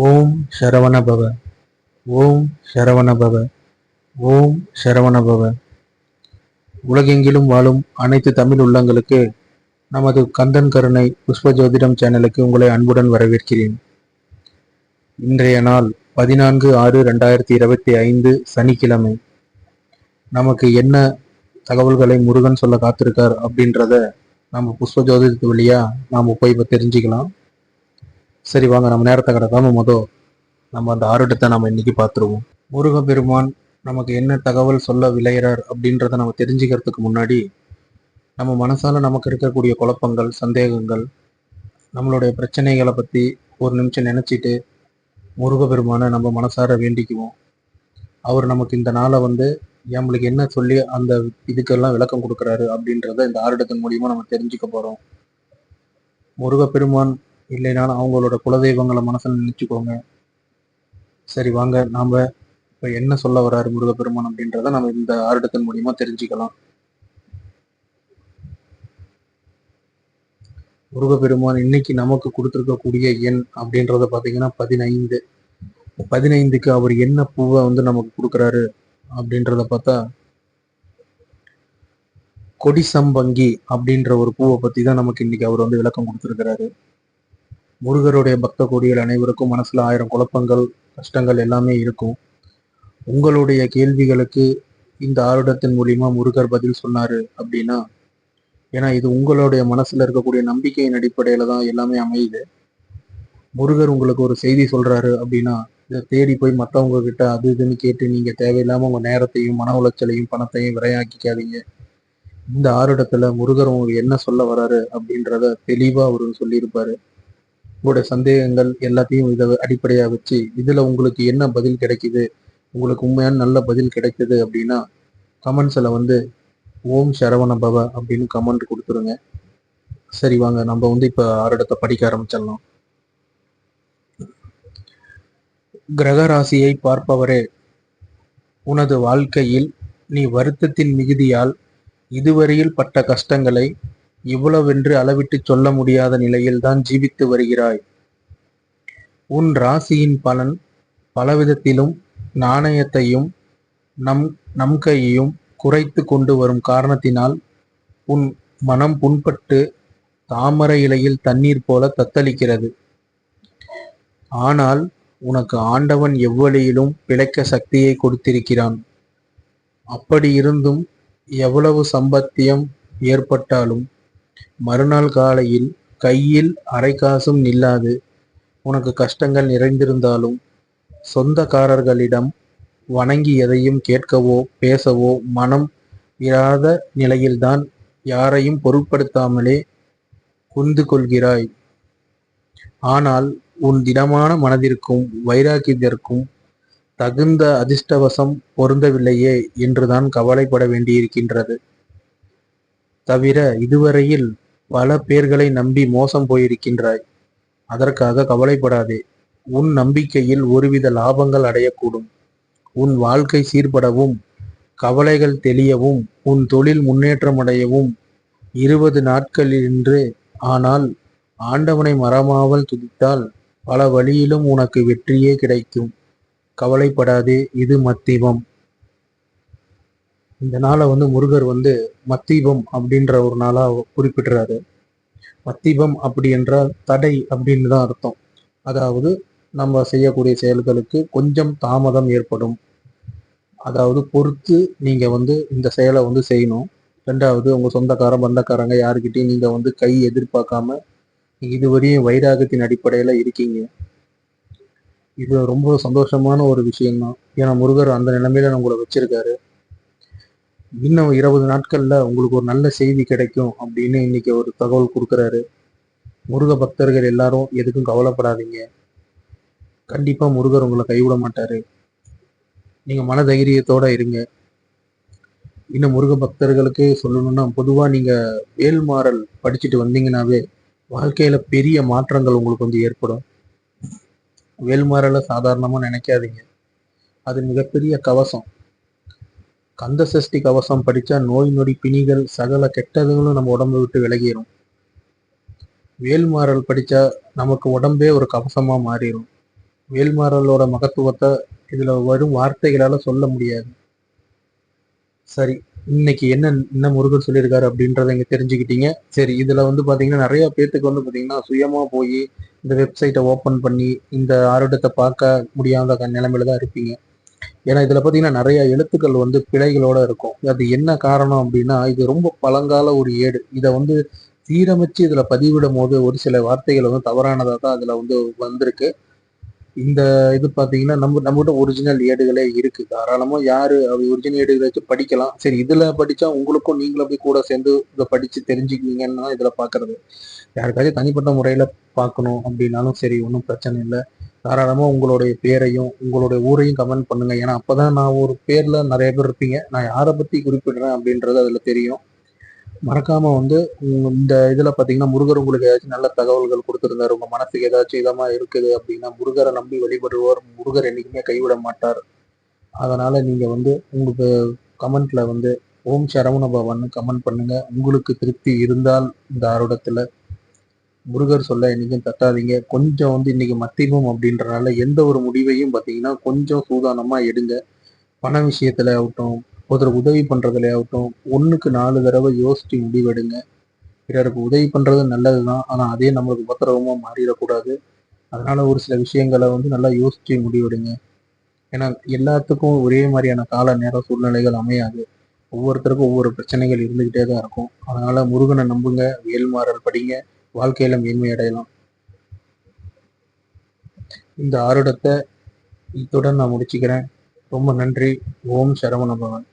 ஓம் சரவணபவ. ஓம் சரவணபவ. ஓம் சரவணபவ. உலகெங்கிலும் வாழும் அனைத்து தமிழ் உள்ளங்களுக்கு நமது கந்தன் கருணை புஷ்ப ஜோதிடம் சேனலுக்கு உங்களை அன்புடன் வரவேற்கிறேன். இன்றைய நாள் 14/6/2025 சனிக்கிழமை. நமக்கு என்ன தகவல்களை முருகன் சொல்ல காத்திருக்கார் அப்படின்றத நம்ம புஷ்ப ஜோதிடத்து வழியா நாம் போய் இப்போ தெரிஞ்சுக்கலாம். சரி வாங்க, நம்ம நேரத்தை கடக்காம நம்ம அந்த ஆருடத்தை நம்ம இன்னைக்கு பார்த்துருவோம். முருகப்பெருமான் நமக்கு என்ன தகவல் சொல்ல விளையிறார் அப்படின்றத நம்ம தெரிஞ்சுக்கிறதுக்கு முன்னாடி நம்ம மனசால நமக்கு இருக்கக்கூடிய குழப்பங்கள், சந்தேகங்கள், நம்மளுடைய பிரச்சனைகளை பற்றி ஒரு நிமிஷம் நினச்சிட்டு முருகப்பெருமானை நம்ம மனசார வேண்டிக்குவோம். அவர் நமக்கு இந்த நாளை நம்மளுக்கு என்ன சொல்லி அந்த இதுக்கெல்லாம் விளக்கம் கொடுக்குறாரு அப்படின்றத இந்த ஆருடத்தின் மூலியமா நம்ம தெரிஞ்சுக்க போகிறோம். முருகப்பெருமான் இல்லைனாலும் அவங்களோட குலதெய்வங்களை மனசில் நினச்சிக்கோங்க. சரி வாங்க, நாம் இப்போ என்ன சொல்ல வர்றாரு முருகப்பெருமான் அப்படின்றத நம்ம இந்த ஆருடத்தின் மூலியமா தெரிஞ்சுக்கலாம். முருகப்பெருமான் இன்னைக்கு நமக்கு கொடுத்துருக்கக்கூடிய எண் அப்படின்றத பார்த்தீங்கன்னா 15. 15க்கு அவர் என்ன பூவை நமக்கு கொடுக்குறாரு அப்படின்றத பார்த்தா கொடிசம்பங்கி அப்படின்ற ஒரு பூவை பற்றி தான் நமக்கு இன்னைக்கு அவர் விளக்கம் கொடுத்துருக்கிறாரு. முருகருடைய பக்த கொடிகள் அனைவருக்கும் மனசுல 1000 குழப்பங்கள், கஷ்டங்கள் எல்லாமே இருக்கும். உங்களுடைய கேள்விகளுக்கு இந்த ஆருடத்தின் மூலியமா முருகர் பதில் சொன்னாரு அப்படின்னா, ஏன்னா இது உங்களுடைய மனசுல இருக்கக்கூடிய நம்பிக்கையின் அடிப்படையில தான் எல்லாமே அமையுது. முருகர் உங்களுக்கு ஒரு செய்தி சொல்றாரு அப்படின்னா, இதை தேடி போய் மற்றவங்க கிட்ட அது இதுன்னு கேட்டு நீங்க தேவையில்லாம உங்க நேரத்தையும் மன உளைச்சலையும் பணத்தையும் விரையாக்கிக்காதீங்க. இந்த ஆருடத்துல முருகர் உங்களுக்கு என்ன சொல்ல வராரு அப்படின்றத தெளிவா அவரு சொல்லியிருப்பாரு. உங்களுடைய சந்தேகங்கள் எல்லாத்தையும் இதை அடிப்படையாக வச்சு இதில் உங்களுக்கு என்ன பதில் கிடைக்குது, உங்களுக்கு உண்மையான நல்ல பதில் கிடைக்குது அப்படின்னா கமெண்ட்ஸில் ஓம் சரவண பவ அப்படின்னு கமெண்ட் கொடுத்துருங்க. சரி வாங்க, நம்ம இப்போ ஆருடத்தை படிக்க ஆரம்பிச்சிடலாம். கிரக ராசியை பார்ப்பவரே, உனது வாழ்க்கையில் நீ வருத்தத்தின் மிகுதியால் இதுவரையில் பட்ட கஷ்டங்களை இவ்வளவென்று அளவிட்டு சொல்ல முடியாத நிலையில் தான் ஜீவித்து வருகிறாய். உன் ராசியின் பலன் பலவிதத்திலும் நாணயத்தையும் நம்பிக்கையையும் குறைத்து கொண்டு வரும் காரணத்தினால் உன் மனம் புண்பட்டு தாமரை இலையில் தண்ணீர் போல தத்தளிக்கிறது. ஆனால் உனக்கு ஆண்டவன் எவ்வழியிலும் பிழைக்க சக்தியை கொடுத்திருக்கிறான். அப்படி இருந்தும் எவ்வளவு சம்பத்தியம் ஏற்பட்டாலும் மறுநாள் காலையில் கையில் அரை காசும் நில்லாது உனக்கு கஷ்டங்கள் நிறைந்திருந்தாலும் சொந்தக்காரர்களிடம் வணங்கி எதையும் கேட்கவோ பேசவோ மனம் இராத நிலையில்தான் யாரையும் பொருட்படுத்தாமலே குந்து கொள்கிறாய். ஆனால் உன் திடமான மனதிற்கும் வைராக்கியத்திற்கும் தகுந்த அதிர்ஷ்டவசம் பொருந்தவில்லையே என்றுதான் கவலைப்பட வேண்டியிருக்கின்றது. தவிர இதுவரையில் பல பேர்களை நம்பி மோசம் போயிருக்கின்றாய். அதற்காக கவலைப்படாதே. உன் நம்பிக்கையில் ஒருவித லாபங்கள் அடையக்கூடும். உன் வாழ்க்கை சீர்படவும் கவலைகள் தெளியவும் உன் தொழில் முன்னேற்றம் அடையவும் 20 நாட்களின்று. ஆனால் ஆண்டவனை மறமாமல் துதித்தால் பல வழியிலும் உனக்கு வெற்றியே கிடைக்கும். கவலைப்படாதே, இது மத்திவம். இந்த நாளை முருகர் மத்தீபம் அப்படின்ற ஒரு நாளா குறிப்பிடுறாரு. மத்தீபம் அப்படி என்றால் தடை அப்படின்னு தான் அர்த்தம். அதாவது நம்ம செய்யக்கூடிய செயல்களுக்கு கொஞ்சம் தாமதம் ஏற்படும். அதாவது பொறுத்து நீங்க இந்த செயலை செய்யணும். ரெண்டாவது, உங்க சொந்தக்கார பந்தக்காரங்க யாருக்கிட்டையும் நீங்க கை எதிர்பார்க்காம இதுவரையும் வைராகத்தின் அடிப்படையில இருக்கீங்க. இது ரொம்ப சந்தோஷமான ஒரு விஷயம்தான். ஏன்னா முருகர் அந்த நிலைமையில உங்களை வச்சிருக்காரு. இன்னும் 20 நாட்கள்ல உங்களுக்கு ஒரு நல்ல செய்தி கிடைக்கும் அப்படின்னு இன்னைக்கு ஒரு தகவல் கொடுக்குறாரு. முருக பக்தர்கள் எல்லாரும் எதுக்கும் கவலைப்படாதீங்க. கண்டிப்பா முருகர் உங்களை கைவிட மாட்டாரு. நீங்க மன தைரியத்தோட இருங்க. இன்னும் முருக பக்தர்களுக்கு சொல்லணும்னா, பொதுவா நீங்க வேல்மாறல் படிச்சுட்டு வந்தீங்கன்னாவே வாழ்க்கையில பெரிய மாற்றங்கள் உங்களுக்கு ஏற்படும். வேல்மாறலை சாதாரணமா நினைக்காதீங்க. அது மிகப்பெரிய கவசம். கந்த சஷ்டி கவசம் படிச்சா நோய் நொடி பிணிகள் சகல கெட்டதுகளும் நம்ம உடம்பை விட்டு விலகிடும். வேல்மாறல் படிச்சா நமக்கு உடம்பே ஒரு கவசமா மாறிடும். வேல்மாறலோட மகத்துவத்தை இதுல வரும் வார்த்தைகளால சொல்ல முடியாது. சரி, இன்னைக்கு என்ன முருகர் சொல்லியிருக்காரு அப்படின்றத இங்க தெரிஞ்சுக்கிட்டீங்க. சரி, இதுல வந்து பாத்தீங்கன்னா நிறைய பேத்துக்கு வந்து பாத்தீங்கன்னா சுயமா போய் இந்த வெப்சைட்டை ஓபன் பண்ணி இந்த ஆருடத்தை பார்க்க முடியாத நிலைமையில தான் இருப்பீங்க. ஏன்னா இதுல பாத்தீங்கன்னா நிறைய எழுத்துக்கள் வந்து பிழைகளோட இருக்கும். அது என்ன காரணம் அப்படின்னா, இது ரொம்ப பழங்கால ஒரு ஏடு. இதை வந்து சீரமைச்சு இதுல பதிவிடும் போது ஒரு சில வார்த்தைகள் வந்து தவறானதா தான் அதுல வந்து வந்திருக்கு. இந்த இது பார்த்தீங்கன்னா, நம்மகிட்ட ஒரிஜினல் ஏடுகளே இருக்கு. தாராளமா யாரு ஒரிஜினல் ஏடுகள வச்சு படிக்கலாம். சரி, இதுல படிச்சா உங்களுக்கும் நீங்களும் போய் கூட சேர்ந்து இத படிச்சு தெரிஞ்சுக்குவீங்கன்னு தான் இதுல பார்க்கறது. யாருக்காச்சும் தனிப்பட்ட முறையில பார்க்கணும் அப்படின்னாலும் சரி, ஒண்ணும் பிரச்சனை இல்ல. தாராளமா உங்களுடைய பேரையும், உங்களுடைய ஊரையும் கமெண்ட் பண்ணுங்க. ஏன்னா, அப்பதான் நான் ஒரு பேர்ல நெறைய பேர் இருப்பீங்க. நான் யார பத்தி குறிப்பிடுறேன் அப்படின்றது அதுல தெரியும். மறக்காம வந்து இந்த இதுல பாத்தீங்கன்னா, முருகர் உங்களுக்கு ஏதாச்சும் நல்ல தகவல்கள் குடுத்திருந்தாரு. உங்க மனசுக்கு ஏதாச்சும் இதமா இருக்குது அப்படின்னா, முருகர நம்பி வழிபடுவோர் முருகர் என்னைக்குமே கைவிட மாட்டார். அதனால நீங்க வந்து உங்களுக்கு கமெண்ட்ல வந்து ஓம் சரவண பவன்னு கமெண்ட் பண்ணுங்க. உங்களுக்கு திருப்தி இருந்தால் இந்த ஆருடத்துல முருகர் சொல்ல என்னைக்கும் தட்டாதீங்க. கொஞ்சம் வந்து இன்னைக்கு மத்தியமம் அப்படின்றனால எந்த ஒரு முடிவையும் பாத்தீங்கன்னா, கொஞ்சம் சூதானமா எடுங்க. பண விஷயத்துல ஆகட்டும், ஒருத்தருக்கு உதவி பண்றதுல ஆகட்டும், 1க்கு 4 தடவை யோசிச்சு முடிவெடுங்க. பிறருக்கு உதவி பண்றது நல்லதுதான். ஆனா அதே நம்மளுக்கு உபத்திரவமா மாறிடக்கூடாது. அதனால ஒரு சில விஷயங்கள வந்து நல்லா யோசிச்சு முடிவெடுங்க. ஏன்னா எல்லாத்துக்கும் ஒரே மாதிரியான கால நேர சூழ்நிலைகள் அமையாது. ஒவ்வொருத்தருக்கும் ஒவ்வொரு பிரச்சனைகள் இருந்துகிட்டே தான் இருக்கும். அதனால முருகனை நம்புங்க, வேல்மாறல் படிங்க, வாழ்க்கையில மேன்மை அடையலாம். இந்த ஆருடத்தை இத்துடன் நான் முடிச்சுக்கிறேன். ரொம்ப நன்றி. ஓம் சரவண பவன்.